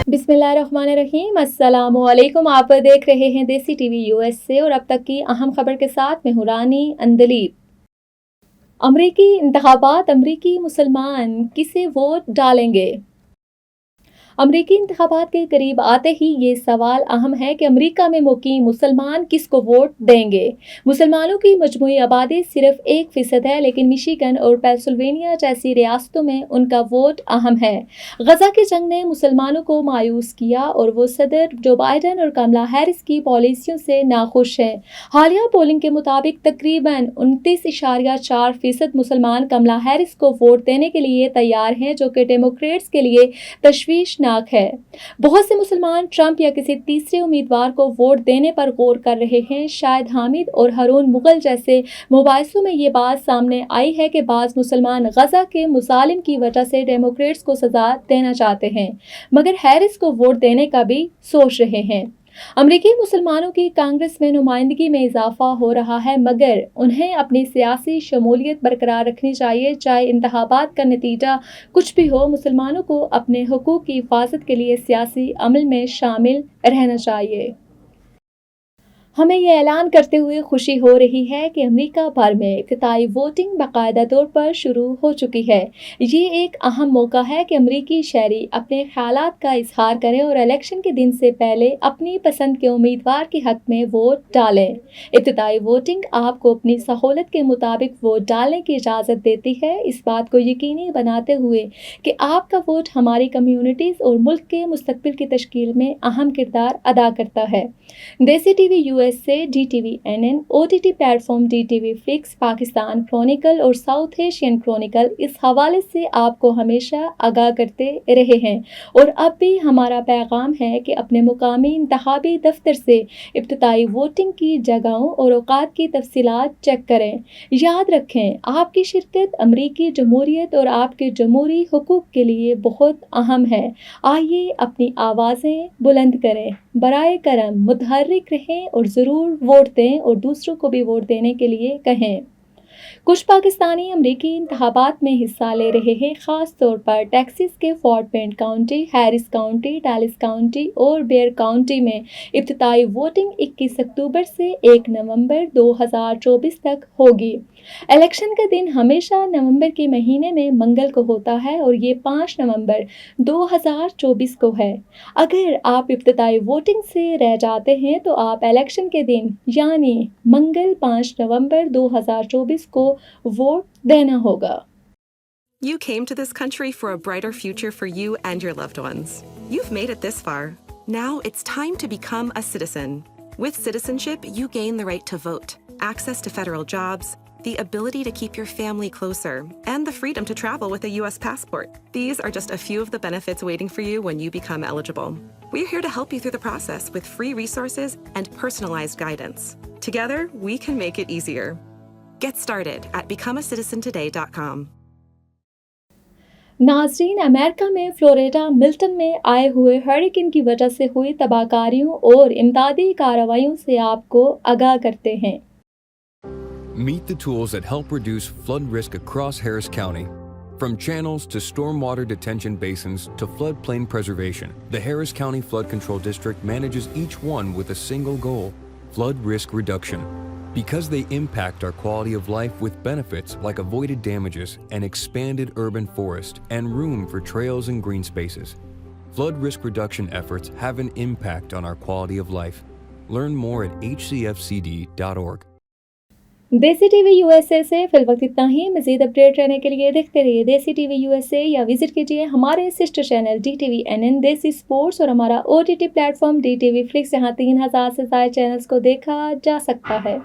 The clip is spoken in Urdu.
بسم اللہ الرحمن الرحیم، السلام علیکم۔ آپ دیکھ رہے ہیں دیسی ٹی وی یو ایس سے اور اب تک کی اہم خبر کے ساتھ میں ہوں رانی اندلیب۔ امریکی انتخابات، امریکی مسلمان کسے ووٹ ڈالیں گے؟ امریکی انتخابات کے قریب آتے ہی یہ سوال اہم ہے کہ امریکہ میں مقیم مسلمان کس کو ووٹ دیں گے۔ مسلمانوں کی مجموعی آبادی صرف 1% ہے، لیکن مشیگن اور پینسلوینیا جیسی ریاستوں میں ان کا ووٹ اہم ہے۔ غزہ کی جنگ نے مسلمانوں کو مایوس کیا اور وہ صدر جو بائیڈن اور کملا ہیرس کی پالیسیوں سے ناخوش ہیں۔ حالیہ پولنگ کے مطابق تقریباً 29.4% مسلمان کملا ہیرس کو ووٹ دینے کے لیے تیار ہیں، جو کہ ڈیموکریٹس کے لیے تشویشناک ہے۔ بہت سے مسلمان ٹرمپ یا کسی تیسرے امیدوار کو ووٹ دینے پر غور کر رہے ہیں۔ شاہد حامد اور ہارون مغل جیسے مباحثوں میں یہ بات سامنے آئی ہے کہ بعض مسلمان غزہ کے مظالم کی وجہ سے ڈیموکریٹس کو سزا دینا چاہتے ہیں، مگر ہیرس کو ووٹ دینے کا بھی سوچ رہے ہیں۔ امریکی مسلمانوں کی کانگریس میں نمائندگی میں اضافہ ہو رہا ہے، مگر انہیں اپنی سیاسی شمولیت برقرار رکھنی چاہیے، چاہے انتخابات کا نتیجہ کچھ بھی ہو۔ مسلمانوں کو اپنے حقوق کی حفاظت کے لیے سیاسی عمل میں شامل رہنا چاہیے۔ ہمیں یہ اعلان کرتے ہوئے خوشی ہو رہی ہے کہ امریکہ بھر میں افتتاحی ووٹنگ باقاعدہ طور پر شروع ہو چکی ہے۔ یہ ایک اہم موقع ہے کہ امریکی شہری اپنے خیالات کا اظہار کریں اور الیکشن کے دن سے پہلے اپنی پسند کے امیدوار کے حق میں ووٹ ڈالیں۔ افتتاحی ووٹنگ آپ کو اپنی سہولت کے مطابق ووٹ ڈالنے کی اجازت دیتی ہے، اس بات کو یقینی بناتے ہوئے کہ آپ کا ووٹ ہماری کمیونٹیز اور ملک کے مستقبل کی تشکیل میں اہم کردار ادا کرتا ہے۔ Desi T V U S سے، D T V N N, O T T platform D T V Flix, Pakistan Chronicle اور ساؤتھ ایشین کرونیکل اس حوالے سے آپ کو ہمیشہ آگاہ کرتے رہے ہیں، اور اب بھی ہمارا پیغام ہے کہ اپنے مقامی انتخابی دفتر سے افتتاحی ووٹنگ کی جگہوں اور اوقات کی تفصیلات چیک کریں۔ یاد رکھیں، آپ کی شرکت امریکی جمہوریت اور آپ کے جمہوری حقوق کے لیے بہت اہم ہے۔ آئیے اپنی آوازیں بلند کریں، برائے کرم متحرک رہیں اور ضرور ووٹ دیں اور دوسروں کو بھی ووٹ دینے کے لیے کہیں۔ کچھ پاکستانی امریکی انتخابات میں حصہ لے رہے ہیں، خاص طور پر ٹیکساس کے Fort Bend County, Harris County, Dallas County اور بیئر کاؤنٹی میں افتتاحی ووٹنگ 21 اکتوبر سے 1 نومبر 2024 تک ہوگی۔ الیکشن کا دن ہمیشہ نومبر کے مہینے میں منگل کو ہوتا ہے اور یہ 5 نومبر 2024 کو ہے۔ اگر آپ افتتاحی ووٹنگ سے رہ جاتے ہیں تو آپ الیکشن کے دن یعنی منگل 5 نومبر 2024 کو ووٹ دینا ہوگا۔ You came to this country for a brighter future for you and your loved ones. You've made it this far. Now it's time to become a citizen. With citizenship, you gain the right to vote, access to federal jobs, the ability to keep your family closer, and the freedom to travel with a U.S. passport. These are just a few of the benefits waiting for you when you become eligible. We're here to help you through the process with free resources and personalized guidance. Together, we can make it easier. Get started at becomeacitizentoday.com. ناظرین، امریکہ میں فلوریڈا ملٹن میں آئے ہوئے ہریکین کی وجہ سے ہوئی تباہ کاریوں اور امدادی کارروائیوں سے آپ کو آگاہ کرتے ہیں۔ Meet the tools that help reduce flood risk across Harris County. From channels to stormwater detention basins to floodplain preservation, the Harris County Flood Control District manages each one with a single goal: flood risk reduction. Because they impact our quality of life with benefits like avoided damages, an expanded urban forest, and room for trails and green spaces. Flood risk reduction efforts have an impact on our quality of life. Learn more at hcfcd.org. دیسی ٹی وی یو ایس اے سے فی الوقت اتنا ہی۔ مزید اپڈیٹ رہنے کے لیے دیکھتے رہیے Desi T V U S A یا وزٹ کیجیے ہمارے sister channel D T V N N, Desi Sports اور ہمارا O T T platform D T V Flix, جہاں 3000 سے زائد چینلز کو دیکھا جا سکتا ہے۔